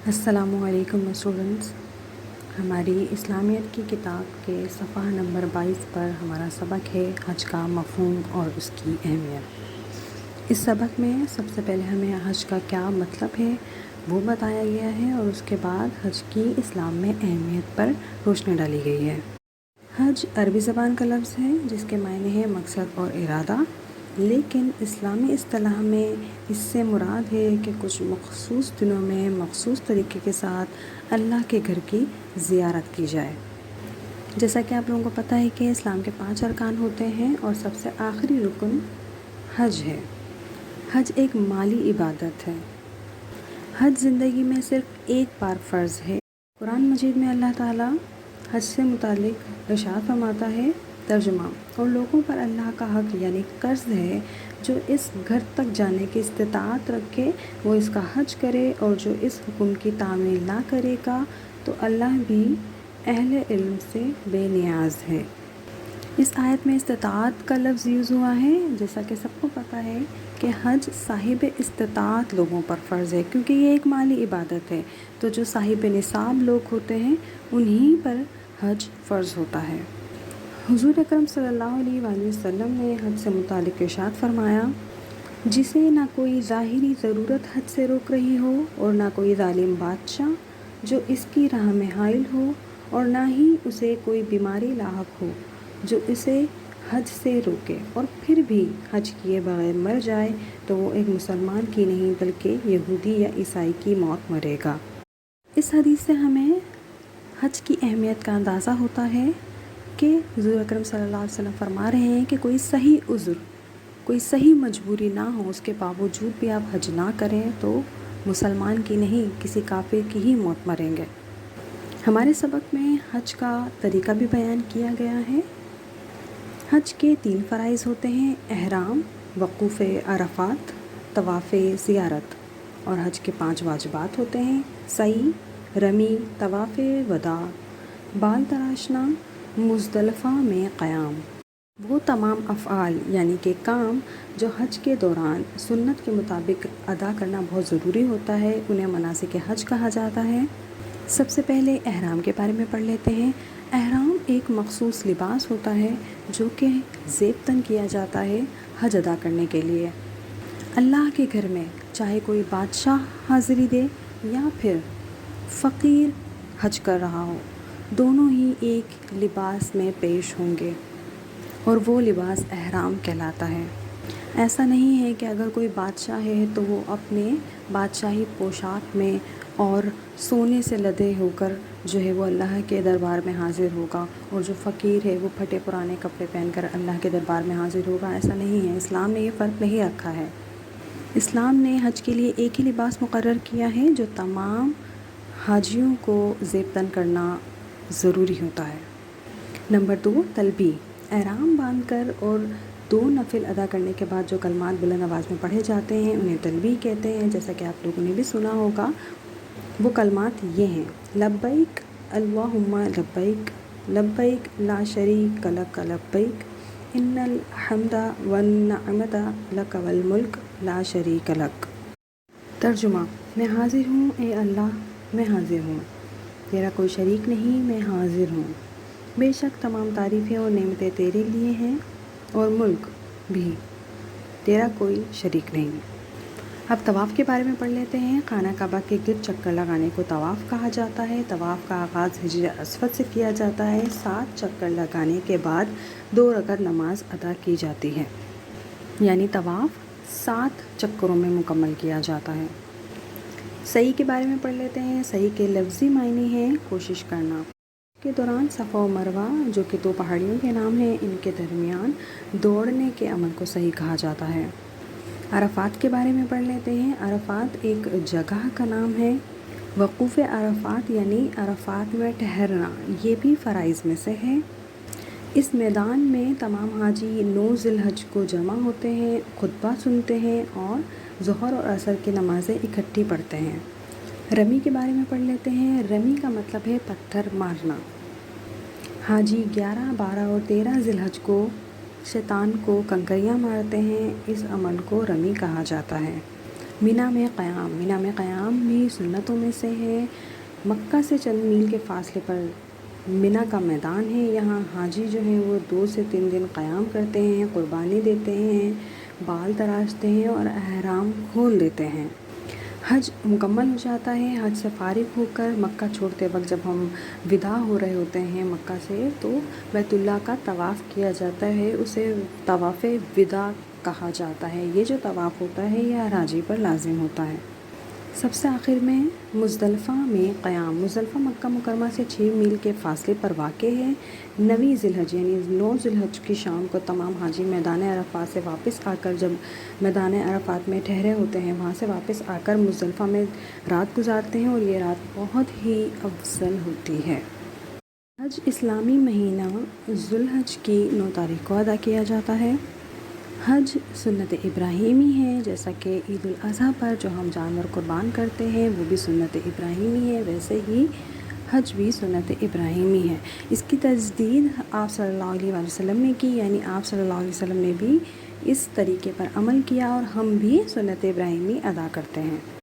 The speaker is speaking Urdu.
السلام علیکم اسٹوڈنٹس، ہماری اسلامیت کی کتاب کے صفحہ نمبر 22 پر ہمارا سبق ہے حج کا مفہوم اور اس کی اہمیت۔ اس سبق میں سب سے پہلے ہمیں حج کا کیا مطلب ہے وہ بتایا گیا ہے اور اس کے بعد حج کی اسلام میں اہمیت پر روشنی ڈالی گئی ہے۔ حج عربی زبان کا لفظ ہے جس کے معنی ہے مقصد اور ارادہ، لیکن اسلامی اصطلاح میں اس سے مراد ہے کہ کچھ مخصوص دنوں میں مخصوص طریقے کے ساتھ اللہ کے گھر کی زیارت کی جائے۔ جیسا کہ آپ لوگوں کو پتہ ہے کہ اسلام کے 5 ارکان ہوتے ہیں اور سب سے آخری رکن حج ہے۔ حج ایک مالی عبادت ہے۔ حج زندگی میں صرف ایک بار فرض ہے۔ قرآن مجید میں اللہ تعالیٰ حج سے متعلق ارشاد فرماتا ہے، ترجمہ: اور لوگوں پر اللہ کا حق یعنی قرض ہے، جو اس گھر تک جانے کی استطاعت رکھے وہ اس کا حج کرے، اور جو اس حکم کی تعمیل نہ کرے گا تو اللہ بھی اہل علم سے بے نیاز ہے۔ اس آیت میں استطاعت کا لفظ یوز ہوا ہے۔ جیسا کہ سب کو پتہ ہے کہ حج صاحب استطاعت لوگوں پر فرض ہے، کیونکہ یہ ایک مالی عبادت ہے، تو جو صاحب نصاب لوگ ہوتے ہیں انہی پر حج فرض ہوتا ہے۔ حضور اکرم صلی اللہ علیہ وآلہ وسلم نے حج سے متعلق ارشاد فرمایا، جسے نہ کوئی ظاہری ضرورت حج سے روک رہی ہو اور نہ کوئی ظالم بادشاہ جو اس کی راہ میں حائل ہو، اور نہ ہی اسے کوئی بیماری لاحق ہو جو اسے حج سے روکے، اور پھر بھی حج کیے بغیر مر جائے تو وہ ایک مسلمان کی نہیں بلکہ یہودی یا عیسائی کی موت مرے گا۔ اس حدیث سے ہمیں حج کی اہمیت کا اندازہ ہوتا ہے کہ حضور اکرم صلی اللہ علیہ وسلم فرما رہے ہیں کہ کوئی صحیح عذر، کوئی صحیح مجبوری نہ ہو، اس کے باوجود بھی آپ حج نہ کریں تو مسلمان کی نہیں کسی کافر کی ہی موت مریں گے۔ ہمارے سبق میں حج کا طریقہ بھی بیان کیا گیا ہے۔ حج کے 3 فرائض ہوتے ہیں: احرام، وقوف عرفات، طواف زیارت۔ اور حج کے 5 واجبات ہوتے ہیں: سعی، رمی، طواف وداع، بال تراشنا، مزدلفہ میں قیام۔ وہ تمام افعال یعنی کہ کام جو حج کے دوران سنت کے مطابق ادا کرنا بہت ضروری ہوتا ہے، انہیں مناسک حج کہا جاتا ہے۔ سب سے پہلے احرام کے بارے میں پڑھ لیتے ہیں۔ احرام ایک مخصوص لباس ہوتا ہے جو کہ زیب تن کیا جاتا ہے حج ادا کرنے کے لیے۔ اللہ کے گھر میں چاہے کوئی بادشاہ حاضری دے یا پھر فقیر حج کر رہا ہو، دونوں ہی ایک لباس میں پیش ہوں گے اور وہ لباس احرام کہلاتا ہے۔ ایسا نہیں ہے کہ اگر کوئی بادشاہ ہے تو وہ اپنے بادشاہی پوشاک میں اور سونے سے لدے ہو کر جو ہے وہ اللہ کے دربار میں حاضر ہوگا، اور جو فقیر ہے وہ پھٹے پرانے کپڑے پہن کر اللہ کے دربار میں حاضر ہوگا۔ ایسا نہیں ہے، اسلام نے یہ فرق نہیں رکھا ہے۔ اسلام نے حج کے لیے ایک ہی لباس مقرر کیا ہے جو تمام حاجیوں کو زیب تن کرنا ضروری ہوتا ہے۔ نمبر 2، تلبی۔ احرام باندھ کر اور 2 نفل ادا کرنے کے بعد جو کلمات بلند آواز میں پڑھے جاتے ہیں انہیں تلبی کہتے ہیں۔ جیسا کہ آپ لوگوں نے بھی سنا ہوگا، وہ کلمات یہ ہیں: لبیک اللہم لبیک، لبیک لا شریک لک لبیک، ان الحمد والنعمت لک والملک لا شریک لک۔ ترجمہ: میں حاضر ہوں اے اللہ، میں حاضر ہوں، تیرا کوئی شریک نہیں، میں حاضر ہوں، بے شک تمام تعریفیں اور نعمتیں تیرے لیے ہیں، اور ملک بھی، تیرا کوئی شریک نہیں۔ اب طواف کے بارے میں پڑھ لیتے ہیں۔ خانہ کعبہ کے گرد چکر لگانے کو طواف کہا جاتا ہے۔ طواف کا آغاز حجر اسود سے کیا جاتا ہے۔ 7 چکر لگانے کے بعد 2 رکعت نماز ادا کی جاتی ہے، یعنی طواف 7 چکروں میں مکمل کیا جاتا ہے۔ سعی کے بارے میں پڑھ لیتے ہیں۔ سعی کے لفظی معنی ہیں کوشش کرنا۔ کے دوران صفا و مروہ جو کہ 2 پہاڑیوں کے نام ہیں، ان کے درمیان دوڑنے کے عمل کو سعی کہا جاتا ہے۔ عرفات کے بارے میں پڑھ لیتے ہیں۔ عرفات ایک جگہ کا نام ہے۔ وقوف عرفات یعنی عرفات میں ٹھہرنا، یہ بھی فرائض میں سے ہے۔ اس میدان میں تمام حاجی 9 ذی الحج کو جمع ہوتے ہیں، خطبہ سنتے ہیں اور ظہر اور عصر کی نمازیں اکٹھی پڑھتے ہیں۔ رمی کے بارے میں پڑھ لیتے ہیں۔ رمی کا مطلب ہے پتھر مارنا۔ حاجی 11، 12 اور 13 ذی الحج کو شیطان کو کنکریاں مارتے ہیں، اس عمل کو رمی کہا جاتا ہے۔ مینا میں قیام بھی سنتوں میں سے ہے۔ مکہ سے چند میل کے فاصلے پر مینا کا میدان ہے۔ یہاں حاجی جو ہیں وہ 2 سے 3 دن قیام کرتے ہیں، قربانی دیتے ہیں، بال تراشتے ہیں اور احرام کھول دیتے ہیں۔ حج مکمل ہو جاتا ہے۔ حج سے فارغ ہو کر مکہ چھوڑتے وقت جب ہم وداع ہو رہے ہوتے ہیں مکہ سے، تو بیت اللہ کا طواف کیا جاتا ہے، اسے طواف وداع کہا جاتا ہے۔ یہ جو طواف ہوتا ہے یہ ہر حاجی پر لازم ہوتا ہے۔ سب سے آخر میں مزدلفہ میں قیام۔ مزدلفہ مکہ مکرمہ سے 6 میل کے فاصلے پر واقع ہے۔ 9 ذی الحج یعنی 9 ذی الحج کی شام کو تمام حاجی میدان عرفات سے واپس آ کر، جب میدان عرفات میں ٹھہرے ہوتے ہیں وہاں سے واپس آ کر مزدلفہ میں رات گزارتے ہیں، اور یہ رات بہت ہی افضل ہوتی ہے۔ حج اسلامی مہینہ ذی الحج کی 9 تاریخ کو ادا کیا جاتا ہے۔ حج سنت ابراہیمی ہے، جیسا کہ عید الاضحیٰ پر جو ہم جانور قربان کرتے ہیں وہ بھی سنت ابراہیمی ہے، ویسے ہی حج بھی سنت ابراہیمی ہے۔ اس کی تجدید آپ صلی اللہ علیہ وسلم نے کی، یعنی آپ صلی اللہ علیہ وسلم نے بھی اس طریقے پر عمل کیا اور ہم بھی سنت ابراہیمی ادا کرتے ہیں۔